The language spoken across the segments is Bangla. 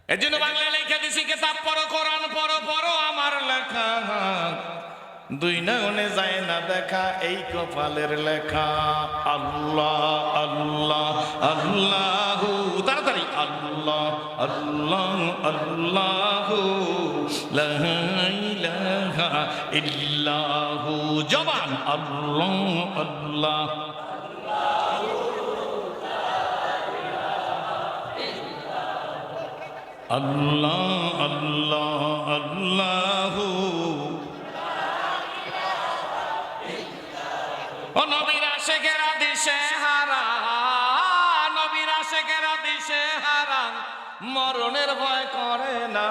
এর জন্য বাংলা লেখা দিছি, কিতাব পড়ো, কোরআন পড়ো, পড়ো আমার লেখা, দুই নয়নে যায় না দেখা, এই কপালের লেখা। আল্লাহ আল্লাহ আল্লাহু, তাড়াতাড়ি আল্লাহ আল্লাহ আল্লাহু লা ইলাহা ইল্লাহু, জবান আল্লাহ আল্লাহ। আল্লাহ আল্লাহ আল্লাহু, ও নবীর আশিকেরা দিশে হারা, নবীর আশিকেরা দিশে হারা, মরণের ভয় করে না,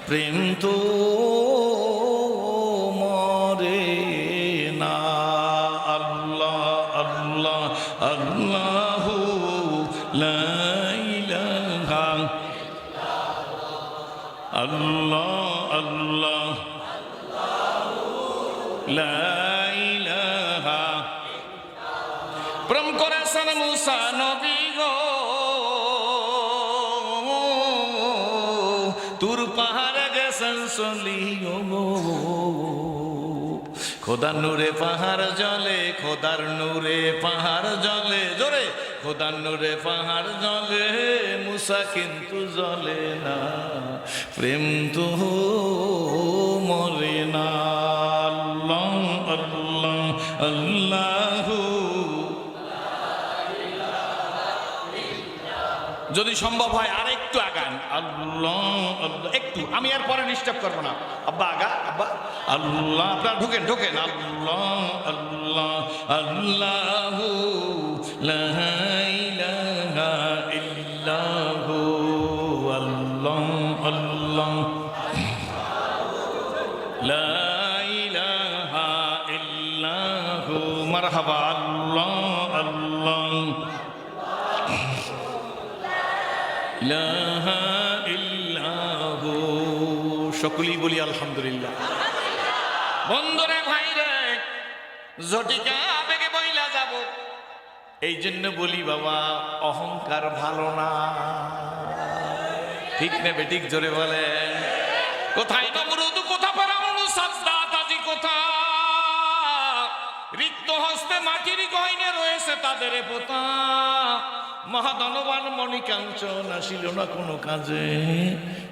প্রেম তো মরে না। আল্লাহ আল্লাহ আল্লাহু লা ইলাহা, আল্লাহ আল্লাহ লা ইলাহা। প্রেম করেছেন মুসা নবী গো, তুর পাহাড়ে গেছেন চলিও গো, খোদার নূরে পাহাড় জলে, খোদার নূরে পাহাড় জলে, জোরে খোদার নূরে পাহাড় জলে, মুসা কিন্তু জলে না, প্রেম তো মরে না। আল্লাহ আল্লাহ আল্লাহু, যদি সম্ভব হয় আর একটু আগান, আল্লাহ আল্লাহ একটু, আমি আর পরে ডিস্টার্ব করবো না, আব্বা আগা আব্বা, আল্লাহ আপনারা ঢুকেন ঢুকেন, আল্লাহ আল্লাহ আল্লাহু লা ইলাহা ইল্লাহু, আল্লাহ আল্লাহ লা ইলাহা ইল্লাহু, মারহাবা, আল্লাহ আল্লাহ ইলাহা ইল্লাহু, সকলেই বলি আলহামদুলিল্লাহ। বন্ধুরে ভাইরে, জটিকা আবেগে বইলা যাব, এই জন্য বলি বাবা, অহংকার ভালো না, ঠিক না বেঠিক, জোরে বলেন। কোথায় নমরুদ, কোথা ফেরাউন, সাদ্দাত আজি কোথা, রিক্ত হস্তে মাটির গয়নে রয়েছে তাদের পোতা, মহাধনবান মণিকাঞ্চন আসিল না কোনো কাজে,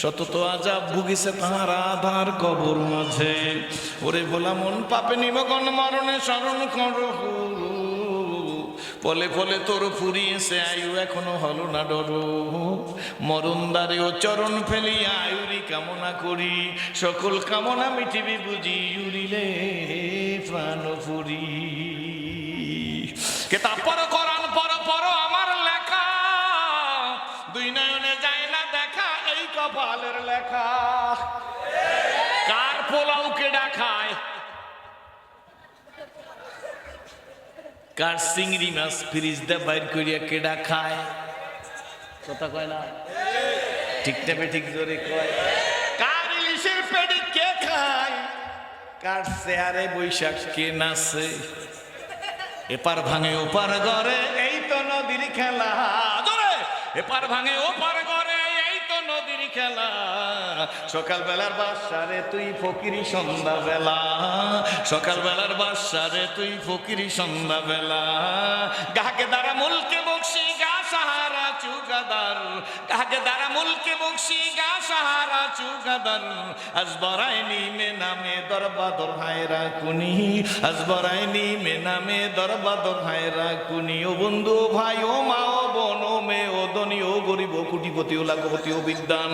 শতত আজাব ভুগিছে তাহার আধার কবর মাঝে, ওরে ভোলা মন পাপে নিমগন মরণে স্মরণ করো, ফলে ফলে তোর ফুরিয়েছে আয়ু এখনো হলো না ডর, মরণ দ্বারে ও চরণ ফেলিয়া আয়ুরি কামনা করি, সকল কামনা মিটিবি বুঝি, উড়িলে প্রাণ ফুরি। কিতাব পড়ো, কোরআন পড়ো, পড়ো আমার লেখা, দুই নয়নে যায় না দেখা, এই কপালের লেখা। কার পোলাও কেডা খায়, কার চিংড়ি মাছ ফ্রিজ দে বাইর করিয়া কেডা খায়, কথা কয় না, ঠিক না ঠিক, জোরে কয়। কার ইলিশের পেটে কে খায়, কার চেয়ারে বৈশাখ কে নাচে, এপার ভাঙে ওপার ঘরে, এই তো নদীর খেলা, জোরে এপার ভাঙে ওপার ঘরে, এই তো নদীর খেলা, সকাল বেলার বাসারে তুই ফকিরি সন্ধ্যা বেলা, সকাল বেলার বাসারে তুই ফকিরি সন্ধ্যা বেলা, গাকে দ্বারা মুলকে বকশি গা সাহারা চুগাদার, গাকে দ্বারা মুলকে বকশি গা সাহারা চুগাদার, আজ বরাইনি মে নামে দরবাদর হায়রা কুনি, আজ বরাইনি মে নামে দরবাদর হায়রা কুনি। ও বন্ধু, ও ভাই, ও মা, ও বোন, ও মেয়ে, ও ধনী, ও গরিব, ও কোটিপতি, ও লাখপতি, ও বিদ্বান,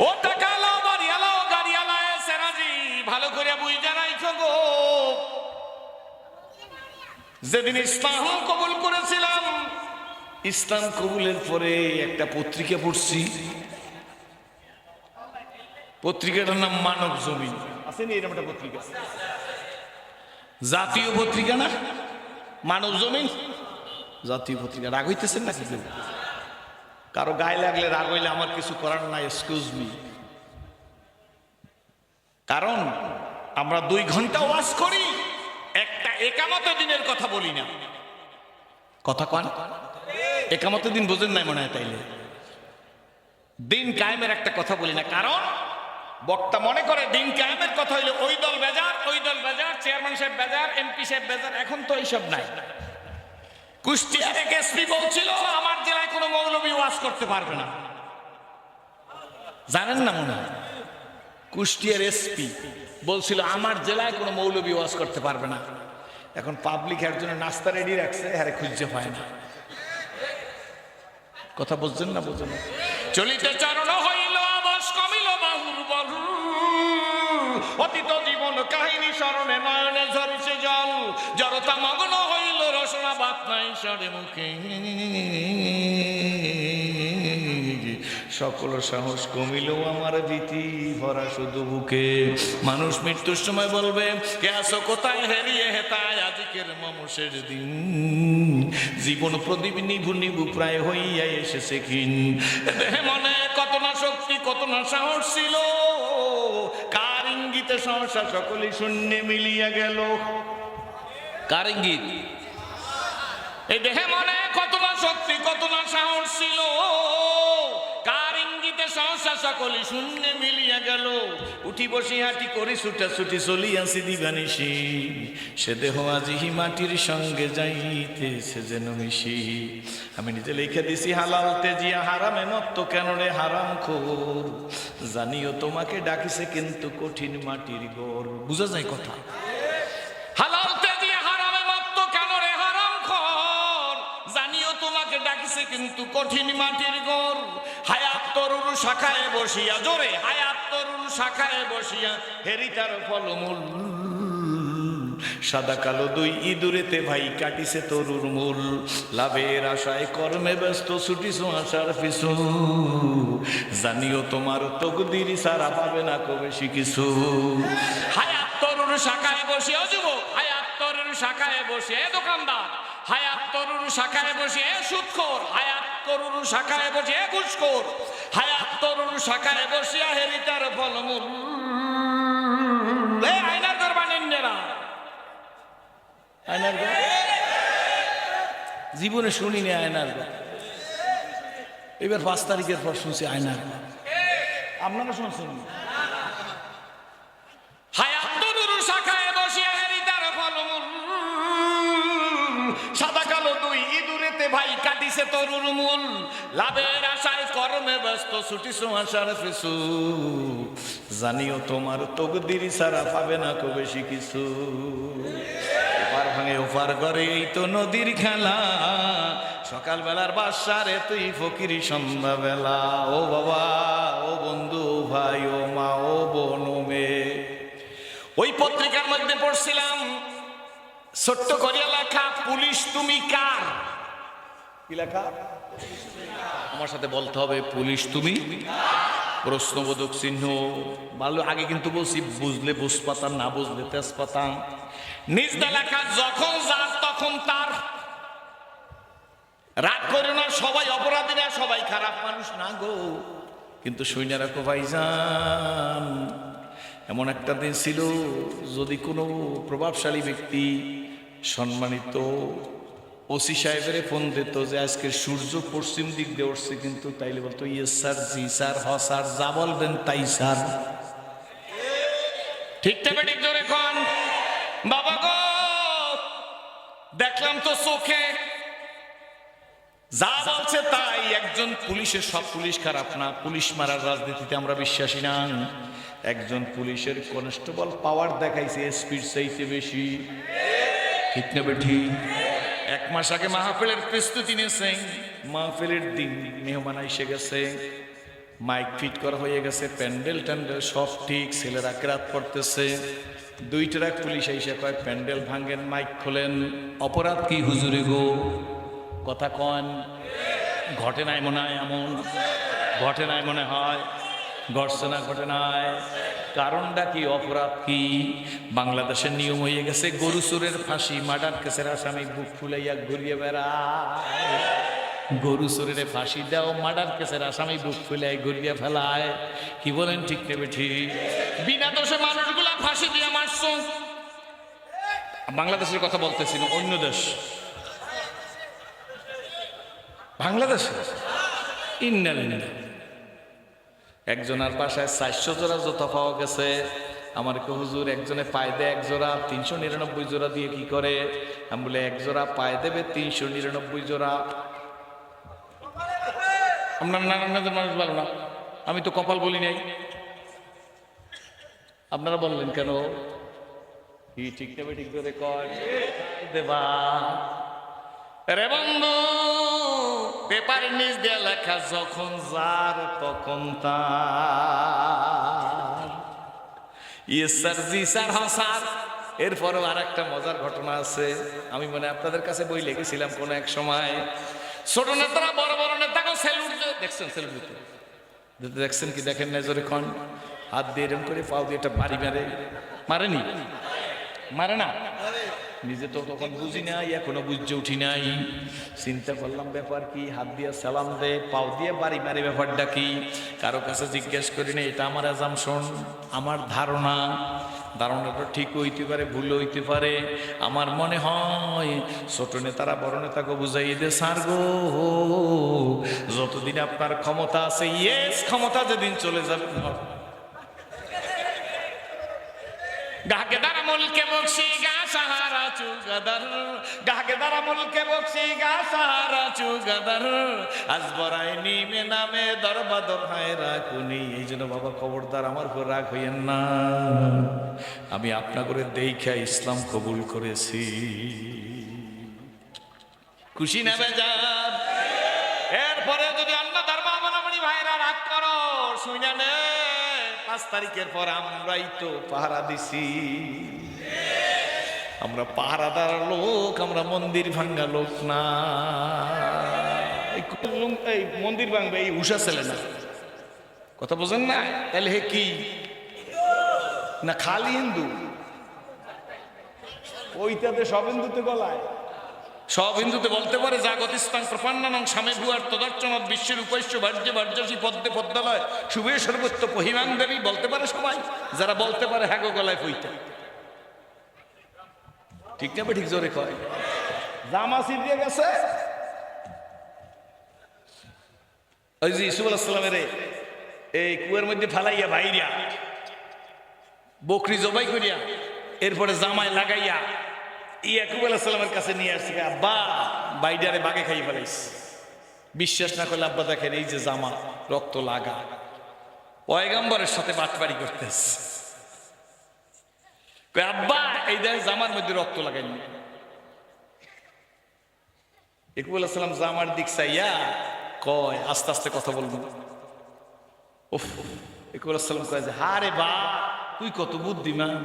ও টাকালো, বাড়িয়ালো, গাড়িয়ালা, সেরাজি, ভালো করে বুঝা রাখো গো, যেদিন ইসলাম কবুল করেছিলাম, ইসলাম কবুলের পরে একটা পত্রিকা পড়ছি, পত্রিকাটার নাম মানব জমিন, আসেনি এরকম একটা পত্রিকা, জাতীয় পত্রিকা না, মানব জমিন জাতীয় পত্রিকা। রাগ হইতেছেন না কিছু, কারো গায়ে লাগলে রাগ হইলে আমার কিছু করার নাই, এক্সকিউজ মি। কারণ আমরা 2 ঘন্টা ওয়াজ করি, একটা একামতের দিনের কথা বলি না, কথা কন, একামতের দিন বোঝেন নাই মনে হয়, তাইলে দিন কায়েমের একটা কথা বলি না, কারণ বক্তা মনে করে দিন কায়েমের কথা হইলে ওই দল বেজার, ওই দল বেজার, চেয়ারম্যান সাহেব বেজার, এমপি সাহেব বেজার। এখন তো এইসব নাই। কুষ্টিয়ার এক এসপি বলছিল আমার জেলায় কোনো মৌলবী ওয়াজ করতে পারবে না। জানেন না মনে হয়? কুষ্টিয়ার এসপি বলছিল আমার জেলায় কোনো মৌলবী ওয়াজ করতে পারবে না। এখন পাবলিক এর জন্য নাস্তা রেডি রাখছে, হ্যাঁ খুঁজে পায় না। কথা বুঝছেন না? বুঝছেন না? চলিতে চরণ হইল আবশ কমিল বাহুর বল, অতীত জীবন কাহিনী স্মরণে নয়নে ঝরিছে জল, জড়তা মগ্ন হইল রসনা বাত নাই সরে মুখে, সকল সাহস কমিল আমার ভীতি ভরা শুধু বুকে। মানুষ মৃত্যুর সময় বলবে কে আসো কোথায় হেরিয়ে হেতায় আজকের মমসের দিন, জীবন প্রদীপ নিভু নিভু প্রায় হইয়া এসেছে ক্ষীণ। দেহে মনে কত না শক্তি কত না সাহস ছিল, কার ইঙ্গিতে সহসা সকলে শূন্যে মিলিয়া গেল। কার ইঙ্গিত? এই দেহে মনে কত না শক্তি কত না সাহস ছিল, কার ইঙ্গিতে সহসা সকলে শূন্যে মিলিয়া গেল। উঠি বসি হাঁটি করি ছুটা ছুটি চলিয়াছি দিবানিসি, সে দেহ আজি মাটির সঙ্গে যাইতেছে যেন মিশি। আমি নিজে লিখে দিছি হালাল তেজিয়া হারামে নত্য কেন রে হারাম খোর, জানিও তোমাকে ডাকিছে কিন্তু কঠিন মাটির গড়। বুঝা যায় কথা? হালাল তেজিয়া হারামে নত্য কেন রে হারাম খোর, জানিও তোমাকে ডাকিছে কিন্তু কঠিন মাটির গড়। হায়াত তরুর শাখায় বসিয়া, জোরে হায়াত তরুর শাখায় বসিয়া হেরিতার ফলমূল, সাদা কালো দুই ইঁদুরেতে ভাই কাটিছে তরুর মূল। লাভের আশায় কর্মে ব্যস্ত ছুটিছ আশার পিছু, জানিও তোমার তকদির সারা পাবে না কো বেশি কিছু। হায়াত তরুর শাখায় বসিয়া, যুবক হায়াত তরুর শাখায় বসিয়া, দোকানদার হায়াত তরুর শাখায় বসিয়া সুদখোর, হায়াত তরুর শাখায় বসিয়া ঘুষখোর, হায়াত তরুর শাখায় বসিয়া হেরিতার ফলমূল। আয়নার ঘর বানেন না, আয়নার ঘর জীবনে শুনিনি আয়নার ঘর। এবার 5 তারিখের পর শুনছি আয়নার ঘর। আপনারা শুনছেন? হায়াত তরুর শাখায় বসিয়া হেরিতার ফলমূল, সাদা কালো দুই ইঁদুরেতে ভাই কাটিছে তরুর মূল। লাভের আশায় কর্মে ব্যস্ত ছুটিছ আশার পিছু, জানিও তোমার তকদির সারা পাবে না কো বেশি কিছু। ওপার ভাঙে ওপার করে এই তো নদীর খেলা, সকাল বেলার বাসারে তুই ফকির সন্ধ্যা বেলা। ও বাবা ও বন্ধু ও ভাই ও মা ও বোন ও মেয়ে, ওই পত্রিকার মধ্যে পড়ছিলাম ছোট্ট করিয়া লেখা পুলিশ তুমি কার। কি লেখা? আমার সাথে বলতে হবে পুলিশ তুমি, প্রশ্নবোধক চিহ্ন। ভালো আগে কিন্তু বলছি বুঝলে বুঝ পাতাম, না বুঝলে তেজ পাতাম। নিজদা লেখা যখন যার তখন তার। রাগ করে না, সবাই অপরাধীরা, সবাই খারাপ মানুষ না গো। কিন্তু সৈন্য রাখো ভাইজান, এমন একটা দিন ছিল যদি কোনো প্রভাবশালী ব্যক্তি সম্মানিত ওসি সাহেবের ফোন দিত যে আজকে সূর্য পশ্চিম দিক দিয়ে উঠছে, কিন্তু তাইলে বলতো ইয়েস স্যার, জি স্যার, হ স্যার, যা বলবেন তাই স্যার। ঠিক না ঠিক জোরে কোন বাবা গো, দেখলাম তো চোখে যা বলছে তাই। একজন পুলিশের, সব পুলিশ খারাপ না, পুলিশ মারার রাজনীতিতে আমরা বিশ্বাসী না। একজন পুলিশের কনস্টেবল পাওয়ার দেখাইছে এসপির চাইতে বেশি। ঠিক না বেঠি? 1 মাস আগে মাহফিলের প্রস্তুতি নিয়েছে, মাহফিলের দিন মেহমান এসে গেছে, মাইক ফিট করা হয়ে গেছে, প্যান্ডেল ট্যান্ডেল সব ঠিক, ছেলেরা কেরাত পড়তেছে। 2 ট্রাক পুলিশ এসে কয় প্যান্ডেল ভাঙ্গেন, মাইক খোলেন। অপরাধ কি হুজুরে গো? কথা কন। ঘটে নাই মনে হয়, এমন ঘটে নাই মনে হয়, ঘটছে না ঘটে নাই। কারণটা কি? অপরাধ কি? বাংলাদেশের নিয়ম হয়ে গেছে গরু চোরের ফাঁসি, মার্ডার কেসের আসামি বুক ফুলাইয়া ঘুরিয়ে বেড়ায়। গরু চোরের ফাঁসি দাও, মার্ডার কেসের আসামি বুক ফুলাই ঘুরিয়ে ফেলায়। কি বলেন ঠিক নেবে? ঠিক। বিনা দোষে মানুষগুলা ফাঁসি দিয়ে মারছ। বাংলাদেশের কথা বলতেছি না, অন্য দেশ। বাংলাদেশে একজনের বাসায় 400 জোড়া জুতা পাওয়া গেছে। আমার কে হুজুর একজনে পায়ে দেয় এক জোড়া, 399 জোড়া দিয়ে কি করে? আমি বলে এক জোড়া পায়ে দেবে 399 জোড়া। আপনার নানাদের মানুষ ভালো না, আমি তো কপাল বলি নাই। আপনারা বললেন কেন? কি ঠিক নেবে ঠিক করে কয় দেবা রে বন্ধু। পেপারের নিচ দিয়ে লেখা যখন যার তখন তার। ইয়ে স্যার, জি স্যার, হ্যাঁ স্যার। এরপরও আর একটা মজার ঘটনা আছে। আমি মনে আপনাদের কাছে বই লিখেছিলাম কোন এক সময়, ছোট নেতারা বড় বড় নেতাকে স্যালুট দেখছেন, স্যালুট দিতে দেখছেন কি দেখেন না? জোরে কন। হাত দিয়ে এরকম করে পাও দিয়ে একটা বাড়ি মারে, মারেনি? মারে না? নিজে তো তখন বুঝি নাই, এখনো বুঝতে উঠি নাই। চিন্তা করলাম ব্যাপার কি, হাত দিয়ে সালাম দে, পাও দিয়ে বাড়ি মারে, ব্যাপারটা কি? কারো কাছে জিজ্ঞেস করি না। এটা আমার অ্যাজাম্পশন, আমার ধারণা। ধারণাটা ঠিক হইতে পারে, ভুল হইতে পারে। আমার মনে হয় ছোট নেতারা বড় নেতাকে বুঝাই দে, স্যার গো, যতদিন আপনার ক্ষমতা আছে, ইয়েস, ক্ষমতা যেদিন চলে যাবে গাকে দারা মুলকে বকশি গা সাহারা চুগাদার, গাকে দারা মুলকে বকশি গা সাহারা চুগাদার, আজ বড়াই নিমে নামে দরবাদর হয় রাখুনি। এই জন্য বাবা খবরদার আমার উপর রাগ হইয়েন না। আমি আপনা করে দেখা ইসলাম কবুল করেছি। খুশি না বেজার? এরপরে যদি অন্য ধর্মাবলম্বী ভাইরা রাগ করো, শুনে নে 5 তারিখের পর আমরাই তো পাহারা দিছি। আমরা পাহারাদার লোক, আমরা মন্দির ভাঙ্গা লোক না। এই মন্দির ভাঙবে এই উষা ছেলে না, কথা বোঝেন না? তাহলে হে কি না খালি হিন্দু? ওইটাতে সব হিন্দুতে গলায়, সব হিন্দুতে বলতে পারে জাগতিস্তান প্রপান্নানং স্বামী ভুয়ার তদার্চনত বিশ্বের উপাস্য ভার্য ভার্যসী পদ্মে পদ্মালয় শুভে সর্বত্র পহিমাং দেবী বলতে পারে সবাই। যারা বলতে পারে হ্যাঁ গো গলায় পইতে, ঠিক না? ঠিক জোরে কয়। জামা ছিঁড়ে গেছে ওই যে ইসুফ আলাইহিস সালামের এই কুয়ার মধ্যে ফালাইয়া ভাইরিয়া বকরি জবাই করিয়া এরপরে জামায় লাগাইয়া ইয়াকুব আলাইহিস সালামের কাছে নিয়ে আসছে। আব্বা, বাইডারে বাগে খাই ফেলাইস। বিশ্বাস না করলে আব্বা দেখেন এই যে জামা, রক্ত লাগা, পয়গম্বরের সাথে বাটবাড়ি করতেছে। আব্বা, এই দেখ জামার মধ্যে রক্ত লাগাইনি। ইয়াকুব আলাইহিস সালাম জামার দিক চাইয়া কয়, আস্তে আস্তে কথা বলবো। উফ, ইয়াকুব আলাইহিস সালাম কয় যে হারে বা, তুই কত বুদ্ধিমান।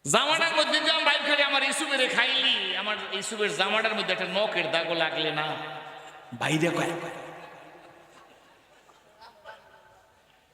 জামাটার মধ্যে যে বাইর করে আমার ইসুফের খাইলি, আমার ইসুফের জামাটার মধ্যে একটা নখের দাগও লাগলে না। বাইরে কয়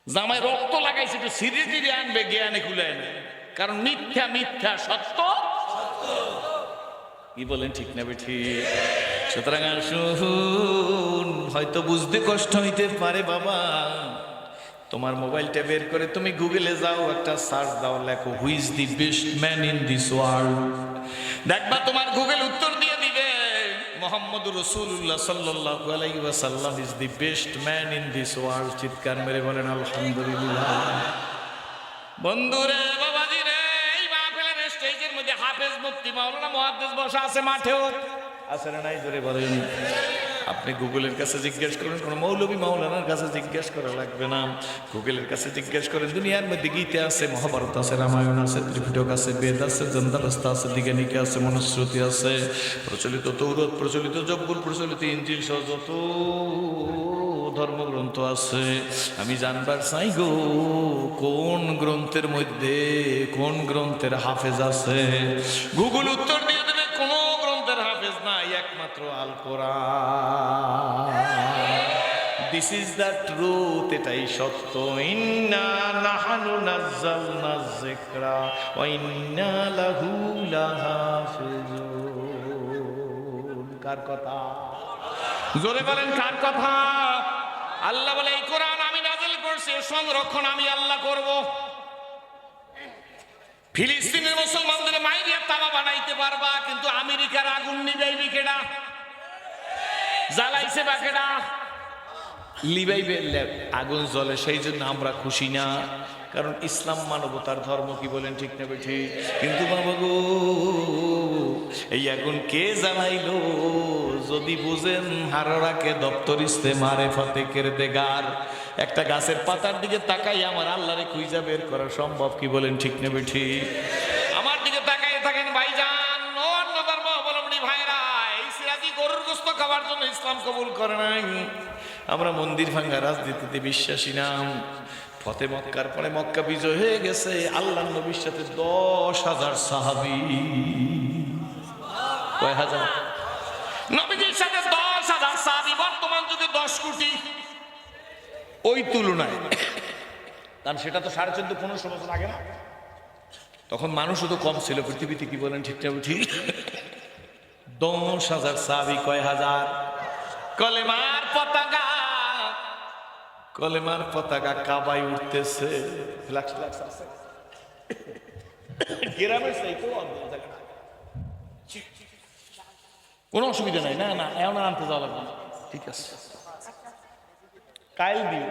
জামায় রক্ত লাগাইছে, একটু সিঁড়ি টিড়ি আনবে, জ্ঞানে খুলে আনে। কারণ মিথ্যা মিথ্যা, সত্য কি বলেন, ঠিক না ঠিক? সুতরাং আসুন, হয়তো বুঝতে কষ্ট হইতে পারে বাবা, তোমার মোবাইলটা বের করে তুমি গুগলে যাও, একটা সার্চ দাও, লেখো who is the best man in this world. দেখবা তোমার গুগল উত্তর দিয়ে দিবে মুহাম্মদুর রাসূলুল্লাহ সাল্লাল্লাহু আলাইহি ওয়াসাল্লাম is the best man in this world. চিৎকার মেরে বলেন আলহামদুলিল্লাহ। বন্ধুরে, বাবাজি রে, এই মাহফিলের স্টেজের মধ্যে হাফেজ, মুফতি, মাওলানা, মুহাদ্দিস বসা আছে, মাঠেও আছে না নাই? জোরে বলেন। আপনি গুগলের কাছে জিজ্ঞেস করেন, কোনো মৌলবী মাওলানার কাছে জিজ্ঞেস করা লাগবে না। গুগলের কাছে জিজ্ঞেস করেন। দুনিয়ার মধ্যে গীতা আছে, মহাভারত আছে, রামায়ণ আছে, ত্রিপিটক আছে, বেদ আছে, জন্দাবস্তা আছে, দিগানিকা আছে, মনুশ্রুতি আছে, প্রচলিত তৌরাত, প্রচলিত জব্বুর, প্রচলিত ইনজিল সহ যত ধর্মগ্রন্থ আছে। আমি জানবার চাই গো, কোন গ্রন্থের মধ্যে কোন গ্রন্থের হাফেজ আছে। গুগল উত্তর দিয়ে দেবে কোন গ্রন্থের হাফেজ নাই, একমাত্র আল কোরআন। দিস ইজ দ্য ট্রুথ, এটাই সত্য। ইন্না নাহনু নাযালনা যিকরা ওয়া ইন্না লাহু লাহাফিজুন। কার কথা? জোরে বলেন, কার কথা? আল্লাহ বলে, এই কোরআন আমি নাযিল করছি, সংরক্ষণ আমি আল্লাহ করব। ফিলিস্তিনের মুসলমানদের মাইরিয়া তামা বানাইতে পারবা, কিন্তু আমেরিকার আগুন নিবাইবি কেডা? জ্বালাইছে বা কেডা? লিবাইবে আগুন জ্বলে, সেই জন্য আমরা খুশি না, কারণ ইসলাম মানবতার ধর্ম, কি বলেন ঠিক না ঠিক? কিন্তু বাবা গো, এই আগুন কে জ্বালাইলো? যদি বুঝেন, হারারাকে দপ্তর ইস্তে মারে ফতে কেড়ে দেগার। একটা গাছের পাতার দিকে তাকাই আমার আল্লাহরে খুঁজা বের করা সম্ভব, কি বলেন ঠিক না ঠিক? আমার দিকে তাকাই থাকেন ভাইজান, অন্য ধর্ম অবলম্বনী ভাইরা, এই সিরাজি গরুর গোস্ত খাওয়ার জন্য ইসলাম কবুল করে নাই। আমরা মন্দির ভাঙ্গা রাজনীতিতে বিশ্বাসী নাম। ফতে মক্কার পরে মক্কা বিজয় হয়ে গেছে, আল্লাহ নবীর সাথে 10,000 সাহাবী। কয় হাজার? নবীজির সাথে 10,000 সাহাবী, বর্তমান যুগে 10 কোটি। ওই তুলনায়, কারণ সেটা তো 14,500-1500 বছর আগে না, তখন মানুষও তো কম ছিল পৃথিবীতে, কি বলেন ঠিক না ঠিক? 10,000 সাহাবী, কয় হাজার? কলেমার পতাকা, কলেমার পতাকা কাবায় উঠতেছে। গ্রামের চাইতেও কোনো অসুবিধা নাই, না না এখন আনতে যাওয়া লাগবে, ঠিক আছে কাইল দিও।